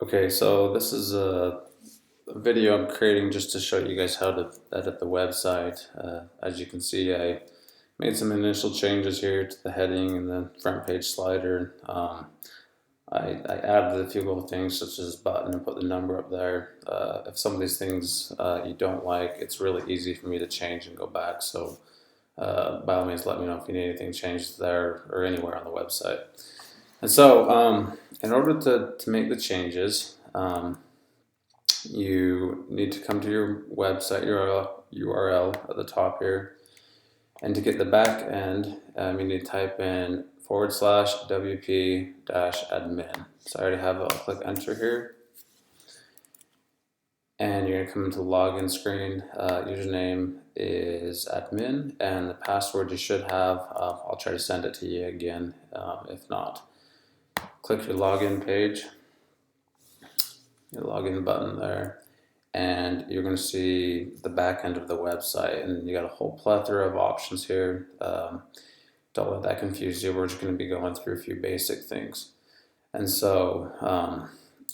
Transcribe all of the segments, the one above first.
Okay, so this is a video I'm creating just to show you guys how to edit the website. As you can see, I made some initial changes here to the heading and the front page slider. I added a few little things such as button and put the number up there. If some of these things you don't like, it's really easy for me to change and go back. So by all means, let me know if you need anything changed there or anywhere on the website. And so, in order to make the changes, you need to come to your website URL at the top here, and to get the back end, you need to type in /wp-admin. So I already have it. I'll click enter here, and you're going to come into the login screen. Username is admin, and the password you should have. I'll try to send it to you again if not. Click your login page, your login button there, and you're going to see the back end of the website, and you got a whole plethora of options here. Don't let that confuse you. We're just going to be going through a few basic things. And so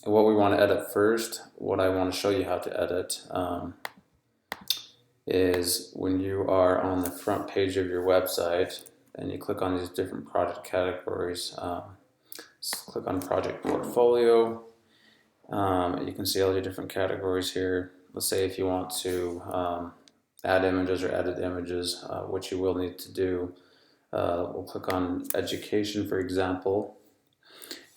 what we want to edit first, what I want to show you how to edit is when you are on the front page of your website and you click on these different product categories. Click on project portfolio. You can see all the different categories here. Let's say if you want to add images or edit images, which you will need to do. We'll click on education, for example,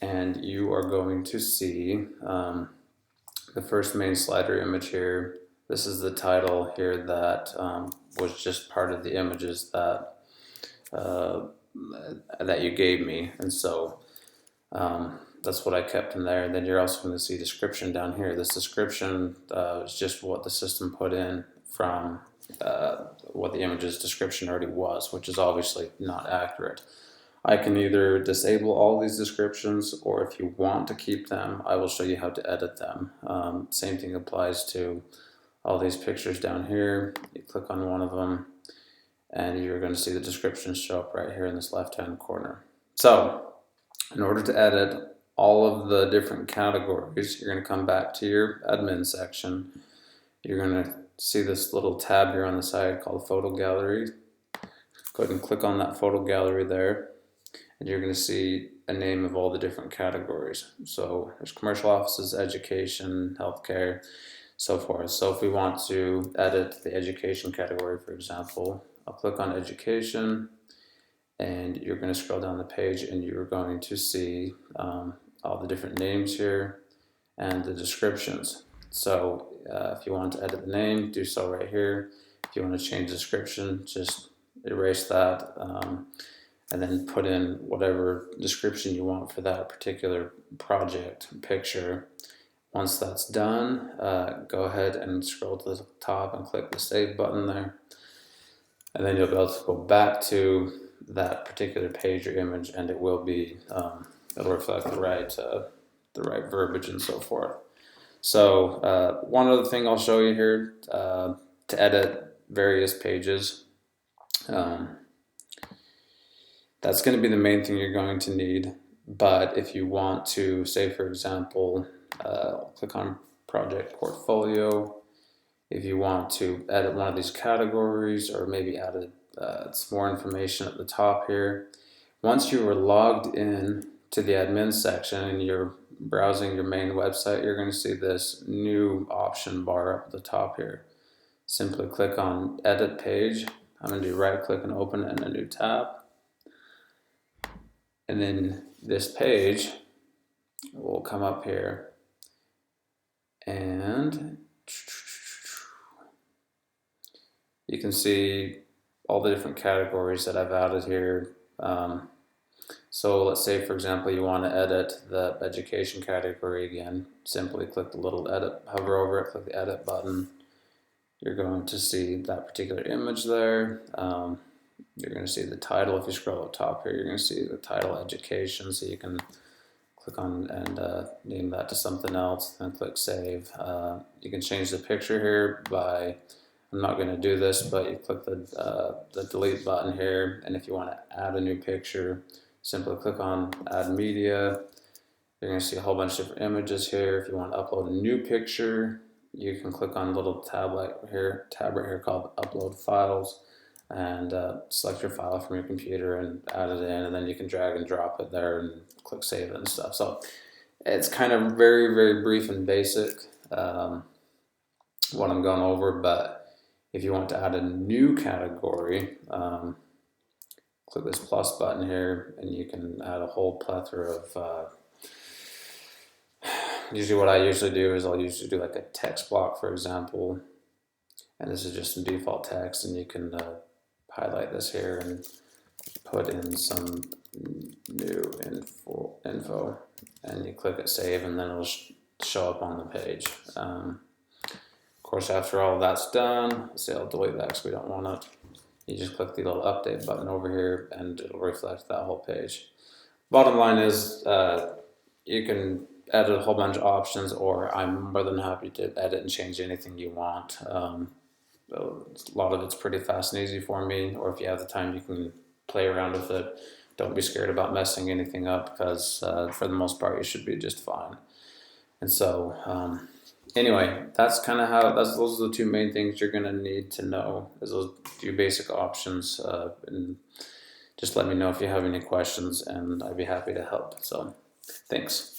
and you are going to see the first main slider image here. This is the title here that was just part of the images that you gave me, and so that's what I kept in there. And then you're also going to see description down here. This description is just what the system put in from what the image's description already was, which is obviously not accurate. I can either disable all these descriptions, or if you want to keep them, I will show you how to edit them. Same thing applies to all these pictures down here. You click on one of them, and you're going to see the descriptions show up right here in this left-hand corner. So, in order to edit all of the different categories, you're going to come back to your admin section. You're going to see this little tab here on the side called Photo Gallery. Go ahead and click on that photo gallery there, and you're going to see a name of all the different categories. So there's commercial offices, education, healthcare, so forth. So if we want to edit the education category, for example, I'll click on education, and you're going to scroll down the page, and you're going to see all the different names here and the descriptions. So if you want to edit the name, do so right here. If you want to change the description, just erase that and then put in whatever description you want for that particular project picture. Once that's done, go ahead and scroll to the top and click the save button there, and then you'll be able to go back to that particular page or image, and it will be it'll reflect the right verbiage and so forth. So one other thing I'll show you here to edit various pages. That's going to be the main thing you're going to need. But if you want to, say for example, click on project portfolio. If you want to edit one of these categories, or maybe add some more information at the top here. Once you are logged in to the admin section and you're browsing your main website, you're going to see this new option bar up at the top here. Simply click on edit page. I'm going to do right click and open it in a new tab. And then this page will come up here, and you can see all the different categories that I've added here. So let's say, for example, you want to edit the education category again. Simply click the little edit, hover over it, click the edit button. You're going to see that particular image there. You're going to see the title. If you scroll up top here, you're going to see the title education, so you can click on and name that to something else, then click save. You can change the picture here by, I'm not going to do this, but you click the delete button here, and if you want to add a new picture, simply click on add media. You're going to see a whole bunch of different images here. If you want to upload a new picture, you can click on a little tab right here called Upload Files, and select your file from your computer and add it in, and then you can drag and drop it there and click Save it and stuff. So it's kind of very, very brief and basic what I'm going over, but if you want to add a new category, click this plus button here, and you can add a whole plethora of usually what I usually do is I'll usually do like a text block, for example, and this is just some default text, and you can highlight this here and put in some new info, and you click it save, and then it'll show up on the page. Of course, after all of that's done, let's say I'll delete that because we don't want it. You just click the little update button over here, and it'll reflect that whole page. Bottom line is you can edit a whole bunch of options, or I'm more than happy to edit and change anything you want. A lot of it's pretty fast and easy for me, or if you have the time, you can play around with it. Don't be scared about messing anything up, because for the most part, you should be just fine. And so, anyway, that's kind of how, those are the two main things you're going to need to know, is those few basic options. And just let me know if you have any questions, and I'd be happy to help. So, thanks.